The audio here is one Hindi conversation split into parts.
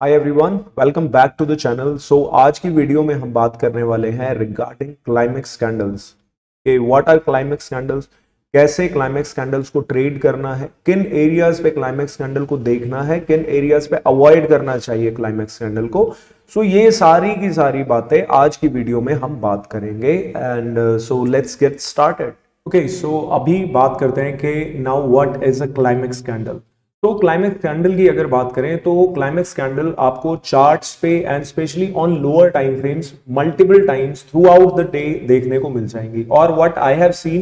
Hi everyone, welcome back to the channel. आज की वीडियो में हम बात करने वाले हैं रिगार्डिंग क्लाइमेक्स स्कैंडल्स के व्हाट आर क्लाइमेक्स स्कैंडल्स, कैसे क्लाइमेक्स स्कैंडल्स को ट्रेड करना है, किन एरियाज पे क्लाइमेक्स स्कैंडल को देखना है, किन एरियाज पे अवॉइड करना चाहिए क्लाइमेक्स स्कैंडल को। ये सारी की सारी बातें आज की वीडियो में हम बात करेंगे एंड लेट्स गेट स्टार्टेड। अभी बात करते हैं कि now what is a climax scandal. तो क्लाइमेक्स स्कैंडल की अगर बात करें तो क्लाइमेक्स स्कैंडल आपको चार्ट्स पे and specially on lower time frames multiple times through out the day देखने को मिल जाएंगी। और व्हाट आई हैव सीन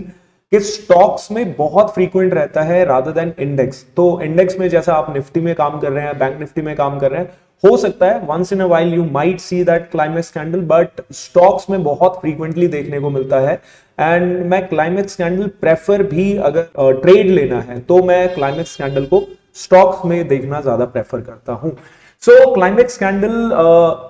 कि स्टॉक्स में बहुत फ्रीक्वेंट रहता है रादर देन इंडेक्स। तो इंडेक्स में जैसा आप निफ्टी में काम कर रहे हैं, बैंक निफ्टी में काम कर रहे हैं, हो सकता है once in a while you might see that climax scandal, but stocks में बहुत फ्रीक्वेंटली देखने को मिलता है। एंड मैं क्लाइमेक्स स्कैंडल प्रेफर भी, अगर ट्रेड लेना है तो मैं क्लाइमेक्स स्कैंडल को स्टॉक्स में देखना ज्यादा प्रेफर करता हूं। क्लाइमेक्स स्कैंडल,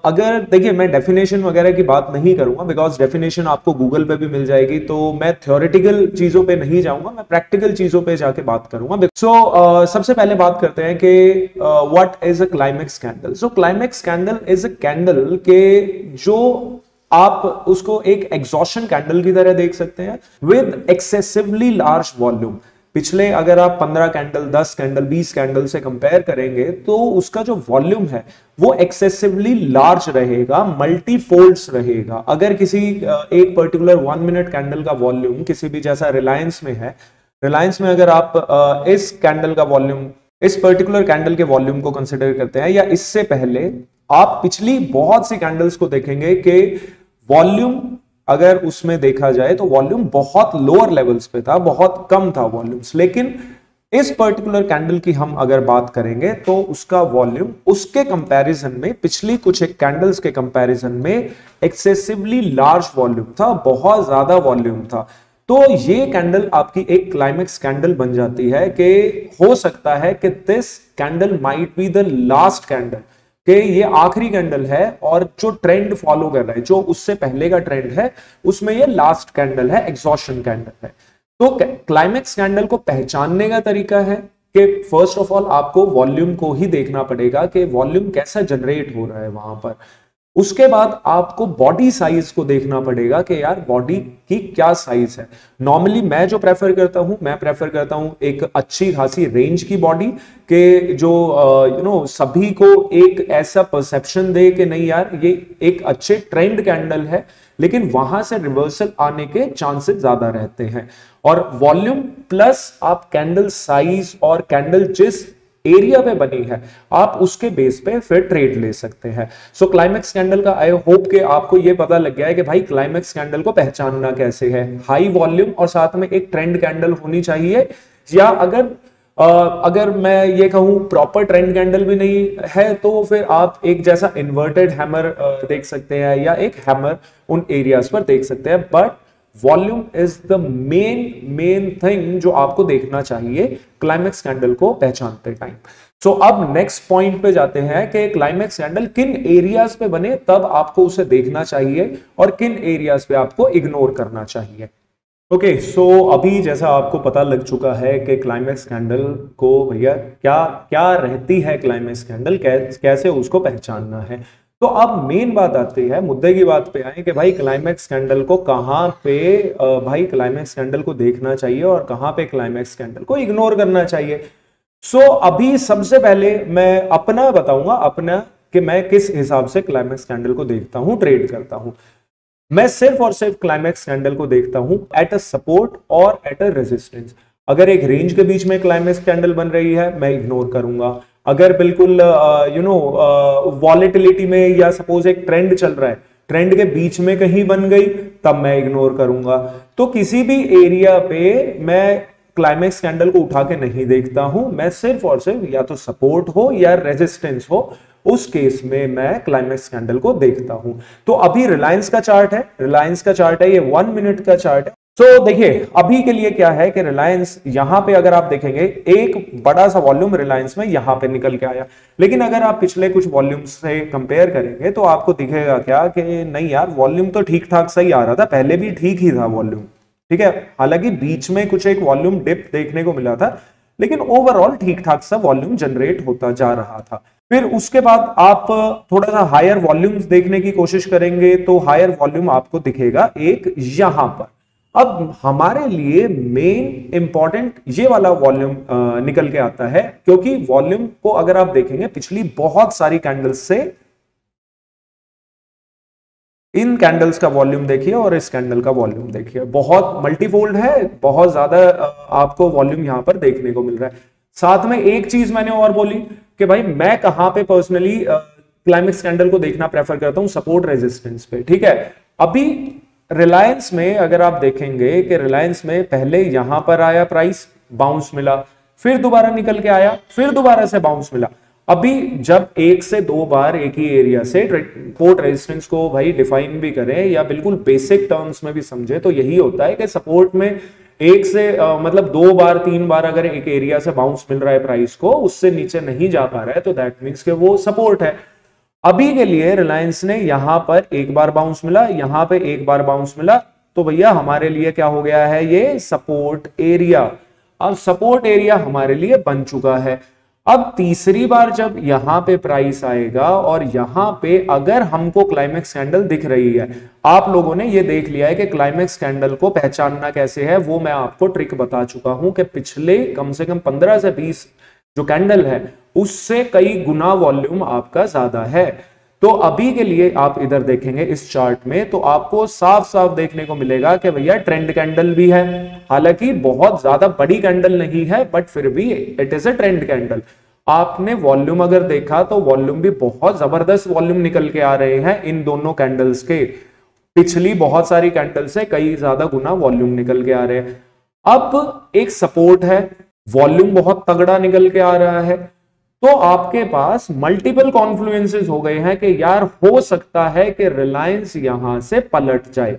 अगर देखिए मैं डेफिनेशन वगैरह की बात नहीं करूंगा बिकॉज डेफिनेशन आपको गूगल पे भी मिल जाएगी, तो मैं थ्योरेटिकल चीजों पे नहीं जाऊंगा, मैं प्रैक्टिकल चीजों पे जाके बात करूंगा। सबसे पहले बात करते हैं कि what is a climax scandal. Climax scandal is a candle के जो आप उसको एक एग्जॉशन कैंडल की तरह देख सकते हैं विद एक्सेसिवली लार्ज वॉल्यूम। पिछले अगर आप 15 कैंडल, 10 कैंडल, 20 कैंडल से कंपेयर करेंगे तो उसका जो वॉल्यूम है वो एक्सेसिवली लार्ज रहेगा, मल्टीफोल्ड्स रहेगा। अगर किसी एक पर्टिकुलर 1 मिनट कैंडल का वॉल्यूम किसी भी, जैसा रिलायंस में है, रिलायंस में अगर आप इस कैंडल का वॉल्यूम, इस पर्टिकुलर कैंडल के वॉल्यूम को कंसिडर करते हैं, या इससे पहले आप पिछली बहुत सी कैंडल्स को देखेंगे कि वॉल्यूम अगर उसमें देखा जाए तो वॉल्यूम बहुत लोअर लेवल्स पे था, बहुत कम था वॉल्यूम्स। लेकिन इस पर्टिकुलर कैंडल की हम अगर बात करेंगे तो उसका वॉल्यूम उसके कंपैरिजन में, पिछली कुछ एक कैंडल्स के कंपैरिजन में एक्सेसिवली लार्ज वॉल्यूम था, बहुत ज्यादा वॉल्यूम था। तो ये कैंडल आपकी एक क्लाइमेक्स कैंडल बन जाती है कि हो सकता है कि this candle might be the last candle, कि ये आखिरी कैंडल है और जो ट्रेंड फॉलो कर रहा है, जो उससे पहले का ट्रेंड है, उसमें ये लास्ट कैंडल है, एग्जॉशन कैंडल है। तो क्लाइमेक्स कैंडल को पहचानने का तरीका है कि फर्स्ट ऑफ ऑल आपको वॉल्यूम को ही देखना पड़ेगा कि वॉल्यूम कैसा जनरेट हो रहा है वहां पर। उसके बाद आपको बॉडी साइज को देखना पड़ेगा कि यार बॉडी की क्या साइज है। नॉर्मली मैं जो प्रेफर करता हूं, मैं प्रेफर करता हूं एक अच्छी खासी रेंज की बॉडी के जो सभी को एक ऐसा परसेप्शन दे कि नहीं यार ये एक अच्छे ट्रेंड कैंडल है, लेकिन वहां से रिवर्सल आने के चांसेस ज्यादा रहते हैं। और वॉल्यूम प्लस आप कैंडल साइज और कैंडल जिस एरिया पे बनी है, आप उसके बेस पे फिर ट्रेड ले सकते हैं। क्लाइमेक्स कैंडल का आई होप कि आपको ये पता लग गया है कि भाई क्लाइमेक्स कैंडल को पहचानना कैसे है। हाई वॉल्यूम और साथ में एक ट्रेंड कैंडल होनी चाहिए, या अगर मैं ये कहूं प्रॉपर ट्रेंड कैंडल भी नहीं है तो फिर आप एक जैसा इन्वर्टेड हैमर देख सकते हैं, या एक हैमर उन एरियाज पर देख सकते हैं। But volume is the main thing जो आपको देखना चाहिए क्लाइमेक्स कैंडल को पहचानते टाइम। अब नेक्स्ट पॉइंट पे जाते हैं कि क्लाइमेक्स कैंडल किन एरियाज पे बने तब आपको उसे देखना चाहिए और किन एरियाज पे आपको इग्नोर करना चाहिए। अभी जैसा आपको पता लग चुका है कि क्लाइमेक्स कैंडल को भैया क्या क्या रहती है, क्लाइमेक्स कैंडल कैसे उसको पहचानना है। तो अब मेन बात आती है, मुद्दे की बात पे आए कि भाई क्लाइमेक्स कैंडल को कहां पे भाई क्लाइमेक्स कैंडल को देखना चाहिए और कहां पे क्लाइमेक्स कैंडल को इग्नोर करना चाहिए। अभी सबसे पहले मैं अपना बताऊंगा, अपना कि मैं किस हिसाब से क्लाइमेक्स कैंडल को देखता हूं, ट्रेड करता हूं। मैं सिर्फ और सिर्फ क्लाइमेक्स कैंडल को देखता हूं एट अ सपोर्ट और एट अ रेजिस्टेंस। अगर एक रेंज के बीच में क्लाइमेक्स कैंडल बन रही है मैं इग्नोर करूंगा। अगर बिल्कुल वॉलेटिलिटी में, या सपोज एक ट्रेंड चल रहा है, ट्रेंड के बीच में कहीं बन गई तब मैं इग्नोर करूंगा। तो किसी भी एरिया पे मैं क्लाइमेक्स कैंडल को उठा के नहीं देखता हूं, मैं सिर्फ और सिर्फ या तो सपोर्ट हो या रेजिस्टेंस हो, उस केस में मैं क्लाइमेक्स कैंडल को देखता हूं। तो अभी रिलायंस का चार्ट है, रिलायंस का चार्ट है, ये 1 मिनट का चार्ट है। देखिए अभी के लिए क्या है कि रिलायंस यहां पे अगर आप देखेंगे एक बड़ा सा वॉल्यूम रिलायंस में यहां पे निकल के आया, लेकिन अगर आप पिछले कुछ वॉल्यूम से कंपेयर करेंगे तो आपको दिखेगा क्या कि नहीं यार वॉल्यूम तो ठीक ठाक सही आ रहा था, पहले भी ठीक ही था वॉल्यूम, ठीक है। हालांकि बीच में कुछ एक वॉल्यूम डिप देखने को मिला था, लेकिन ओवरऑल ठीक ठाक सा वॉल्यूम जनरेट होता जा रहा था। फिर उसके बाद आप थोड़ा सा हायर वॉल्यूम्स देखने की कोशिश करेंगे तो हायर वॉल्यूम आपको दिखेगा एक यहां पर। अब हमारे लिए मेन इंपॉर्टेंट ये वाला वॉल्यूम निकल के आता है, क्योंकि वॉल्यूम को अगर आप देखेंगे पिछली बहुत सारी कैंडल्स से, इन कैंडल्स का वॉल्यूम देखिए और इस कैंडल का वॉल्यूम देखिए, बहुत मल्टीफोल्ड है, बहुत ज्यादा आपको वॉल्यूम यहां पर देखने को मिल रहा है। साथ में एक चीज मैंने और बोली कि भाई मैं कहां पे पर्सनली क्लाइमेक्स कैंडल को देखना प्रेफर करता हूं, सपोर्ट रेजिस्टेंस पे, ठीक है। अभी रिलायंस में अगर आप देखेंगे कि रिलायंस में पहले यहां पर आया प्राइस, बाउंस मिला, फिर दोबारा निकल के आया, फिर दोबारा से बाउंस मिला। अभी जब एक से दो बार एक ही एरिया से सपोर्ट रेजिस्टेंस को भाई डिफाइन भी करें या बिल्कुल बेसिक टर्म्स में भी समझे तो यही होता है कि सपोर्ट में एक से मतलब दो बार तीन बार अगर एक एरिया से बाउंस मिल रहा है प्राइस को, उससे नीचे नहीं जा पा रहा है तो दैट मींस कि वो सपोर्ट है। अभी के लिए रिलायंस ने यहां पर एक बार बाउंस मिला, यहां पे एक बार बाउंस मिला, तो भैया हमारे लिए क्या हो गया है, ये सपोर्ट एरिया। अब सपोर्ट एरिया हमारे लिए बन चुका है। अब तीसरी बार जब यहां पे प्राइस आएगा और यहां पे अगर हमको क्लाइमेक्स कैंडल दिख रही है, आप लोगों ने ये देख लिया है कि क्लाइमेक्स कैंडल को पहचानना कैसे है, वो मैं आपको ट्रिक बता चुका हूं कि पिछले कम से कम 15 से 20 जो कैंडल है उससे कई गुना वॉल्यूम आपका ज्यादा है। तो अभी के लिए आप इधर देखेंगे इस चार्ट में तो आपको साफ साफ देखने को मिलेगा कि भैया ट्रेंड कैंडल भी है, हालांकि बहुत ज्यादा बड़ी कैंडल नहीं है बट फिर भी it is a trend candle. आपने वॉल्यूम अगर देखा तो वॉल्यूम भी बहुत जबरदस्त वॉल्यूम निकल के आ रहे हैं इन दोनों कैंडल्स के, पिछली बहुत सारी कैंडल से कई ज्यादा गुना वॉल्यूम निकल के आ रहे हैं। अब एक सपोर्ट है, वॉल्यूम बहुत तगड़ा निकल के आ रहा है, तो आपके पास मल्टीपल कॉन्फ्लुएंसेस हो गए हैं कि यार हो सकता है कि रिलायंस यहां से पलट जाए।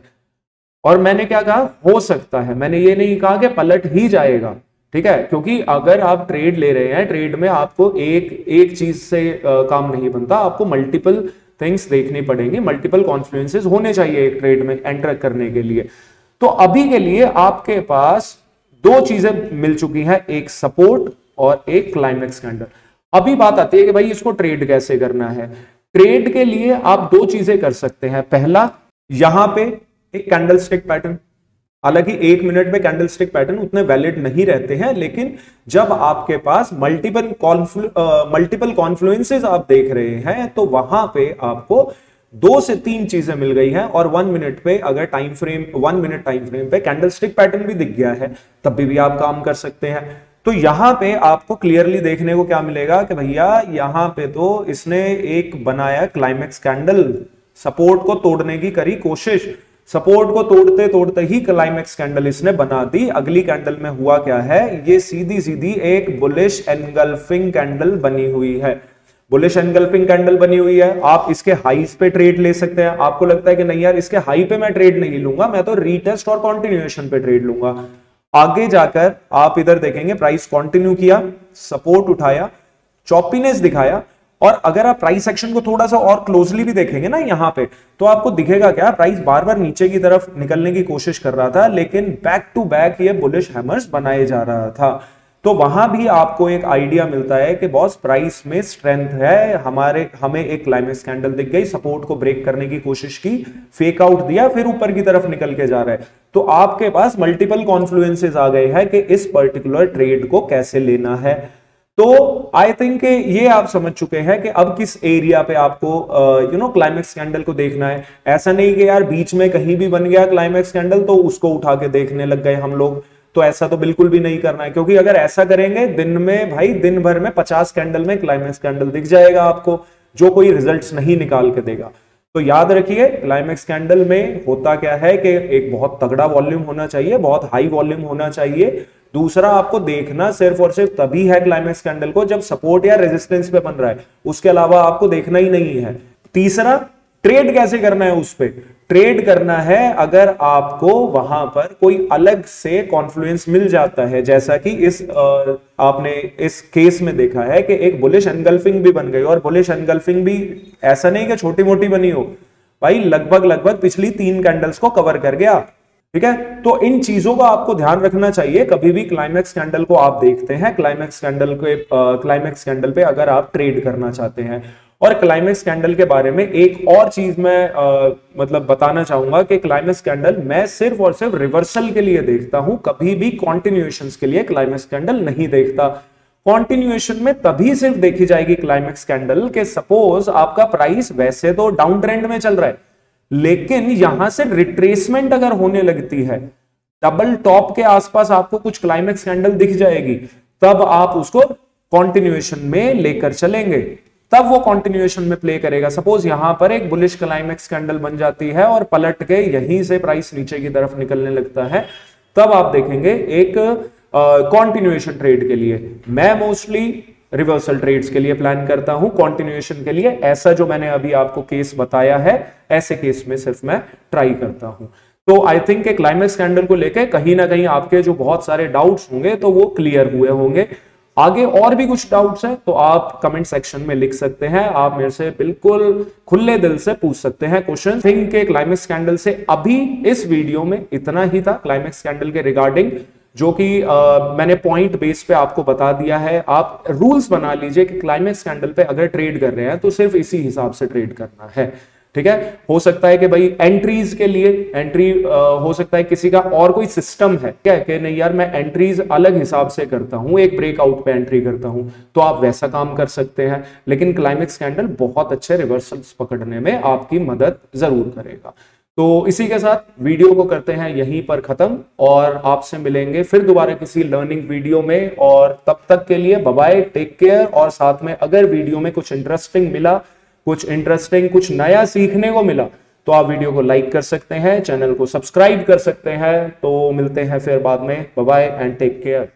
और मैंने क्या कहा, हो सकता है, मैंने ये नहीं कहा कि पलट ही जाएगा, ठीक है, क्योंकि अगर आप ट्रेड ले रहे हैं, ट्रेड में आपको एक चीज से काम नहीं बनता, आपको मल्टीपल थिंग्स देखनी पड़ेंगी, मल्टीपल कॉन्फ्लुएंसेस होने चाहिए एक ट्रेड में एंटर करने के लिए। तो अभी के लिए आपके पास दो चीजें मिल चुकी हैं, एक सपोर्ट और एक क्लाइमेक्स कैंडल। अभी बात आती है कि भाई इसको ट्रेड कैसे करना है। ट्रेड के लिए आप दो चीजें कर सकते हैं। पहला, यहां पे एक कैंडल स्टिक पैटर्न, हालांकि एक मिनट में कैंडल स्टिक पैटर्न उतने वैलिड नहीं रहते हैं, लेकिन जब आपके पास मल्टीपल कॉन्फ्लुएंसेस आप देख रहे हैं तो वहां पे आपको दो से तीन चीजें मिल गई हैं। और 1 मिनट पे अगर 1 मिनट टाइम फ्रेम पे कैंडल स्टिक पैटर्न भी दिख गया है तब भी आप काम कर सकते हैं। तो यहां पे आपको क्लियरली देखने को क्या मिलेगा कि भैया यहां पे तो इसने एक बनाया क्लाइमेक्स कैंडल, सपोर्ट को तोड़ने की करी कोशिश, सपोर्ट को तोड़ते तोड़ते ही क्लाइमेक्स कैंडल इसने बना दी। अगली कैंडल में हुआ क्या है, ये सीधी सीधी एक बुलिश एनगल्फिंग कैंडल बनी हुई है, बुलिश एनगल्फिंग कैंडल बनी हुई है। आप इसके हाईस पे ट्रेड ले सकते हैं। आपको लगता है कि नहीं यार इसके हाई पे मैं ट्रेड नहीं लूंगा, मैं तो रीटेस्ट और कंटिन्यूएशन पे ट्रेड लूंगा। आगे जाकर आप इधर देखेंगे प्राइस कंटिन्यू किया, सपोर्ट उठाया, चॉपीनेस दिखाया, और अगर आप प्राइस एक्शन को थोड़ा सा और क्लोजली भी देखेंगे ना यहां पे, तो आपको दिखेगा क्या, प्राइस बार बार नीचे की तरफ निकलने की कोशिश कर रहा था, लेकिन बैक टू बैक ये बुलिश हैमर्स बनाए जा रहा था। तो वहां भी आपको एक आइडिया मिलता है कि बॉस प्राइस में स्ट्रेंथ है, हमें एक क्लाइमेक्स कैंडल दिख गई, सपोर्ट को ब्रेक करने की कोशिश की, फेक आउट दिया, फिर ऊपर की तरफ निकल के जा रहा है। तो आपके पास मल्टीपल कॉन्फ्लुएंसेस आ गए हैं कि इस पर्टिकुलर ट्रेड को कैसे लेना है। तो आई थिंक ये आप समझ चुके हैं कि अब किस एरिया पे आपको क्लाइमेक्स कैंडल को देखना है। ऐसा नहीं कि यार बीच में कहीं भी बन गया क्लाइमेक्स कैंडल तो उसको उठा के देखने लग गए हम लोग, तो ऐसा तो बिल्कुल भी नहीं करना है, क्योंकि अगर ऐसा करेंगे दिन में भाई दिन भर में 50 कैंडल में क्लाइमेक्स कैंडल दिख जाएगा आपको, जो कोई रिजल्ट्स नहीं निकाल के देगा। तो याद रखिए क्लाइमेक्स कैंडल में होता क्या है कि एक बहुत तगड़ा वॉल्यूम होना चाहिए, बहुत हाई वॉल्यूम होना चाहिए। दूसरा, आपको देखना सिर्फ और सिर्फ तभी है क्लाइमेक्स कैंडल को जब सपोर्ट या रेजिस्टेंस पे बन रहा है, उसके अलावा आपको देखना ही नहीं है। तीसरा, ट्रेड कैसे करना है, उस पे ट्रेड करना है अगर आपको वहां पर कोई अलग से कॉन्फ्लुएंस मिल जाता है, जैसा कि आपने इस केस में देखा है कि एक बुलिश एनगल्फिंग भी बन गई, और बुलिश एनगल्फिंग भी ऐसा नहीं कि छोटी मोटी बनी हो भाई, लगभग पिछली 3 कैंडल्स को कवर कर गया। ठीक है, तो इन चीजों का आपको ध्यान रखना चाहिए कभी भी क्लाइमेक्स कैंडल को आप देखते हैं, क्लाइमेक्स कैंडल पे अगर आप ट्रेड करना चाहते हैं। और क्लाइमेक्स कैंडल के बारे में एक और चीज मैं मतलब बताना चाहूंगा कि क्लाइमेक्स कैंडल मैं सिर्फ और सिर्फ रिवर्सल के लिए देखता हूं, कभी भी कॉन्टिन्यूएशंस के लिए क्लाइमेक्स कैंडल नहीं देखता। कॉन्टिन्यूएशन में तभी सिर्फ देखी जाएगी क्लाइमेक्स कैंडल के सपोज आपका प्राइस वैसे तो डाउन ट्रेंड में चल रहा है, लेकिन यहां से रिट्रेसमेंट अगर होने लगती है, डबल टॉप के आसपास आपको कुछ क्लाइमेक्स कैंडल दिख जाएगी, तब आप उसको कॉन्टिन्यूएशन में लेकर चलेंगे, तब वो कॉन्टिन्यूएशन में प्ले करेगा। सपोज यहां पर एक बुलिश क्लाइमेक्स कैंडल बन जाती है और पलट के यहीं से प्राइस नीचे की तरफ निकलने लगता है, तब आप देखेंगे एक कॉन्टिन्यूएशन ट्रेड के लिए। मैं मोस्टली रिवर्सल ट्रेड्स के लिए प्लान करता हूं, कॉन्टिन्यूएशन के लिए ऐसा जो मैंने अभी आपको केस बताया है, ऐसे केस में सिर्फ मैं ट्राई करता हूं। तो आई थिंक क्लाइमेक्स कैंडल को लेकर कहीं ना कहीं आपके जो बहुत सारे डाउट्स होंगे तो वो क्लियर हुए होंगे। आगे और भी कुछ डाउट्स हैं तो आप कमेंट सेक्शन में लिख सकते हैं, आप मेरे से बिल्कुल खुले दिल से पूछ सकते हैं क्वेश्चन। थिंक के क्लाइमेक्स कैंडल से अभी इस वीडियो में इतना ही था, क्लाइमेक्स कैंडल के रिगार्डिंग, जो कि मैंने पॉइंट बेस पे आपको बता दिया है। आप रूल्स बना लीजिए कि क्लाइमेक्स कैंडल पे अगर ट्रेड कर रहे हैं तो सिर्फ इसी हिसाब से ट्रेड करना है, ठीक है। हो सकता है कि भाई एंट्रीज के लिए एंट्री हो सकता है किसी का और कोई सिस्टम है क्या कि नहीं यार मैं एंट्रीज अलग हिसाब से करता हूं, एक ब्रेकआउट पे एंट्री करता हूं, तो आप वैसा काम कर सकते हैं। लेकिन क्लाइमेक्स कैंडल बहुत अच्छे रिवर्सल्स पकड़ने में आपकी मदद जरूर करेगा। तो इसी के साथ वीडियो को करते हैं यहीं पर खत्म और आपसे मिलेंगे फिर दोबारा किसी लर्निंग वीडियो में, और तब तक के लिए बाय बाय, टेक केयर। और साथ में अगर वीडियो में कुछ इंटरेस्टिंग मिला, कुछ नया सीखने को मिला, तो आप वीडियो को लाइक कर सकते हैं, चैनल को सब्सक्राइब कर सकते हैं। तो मिलते हैं फिर बाद में, bye bye and take care.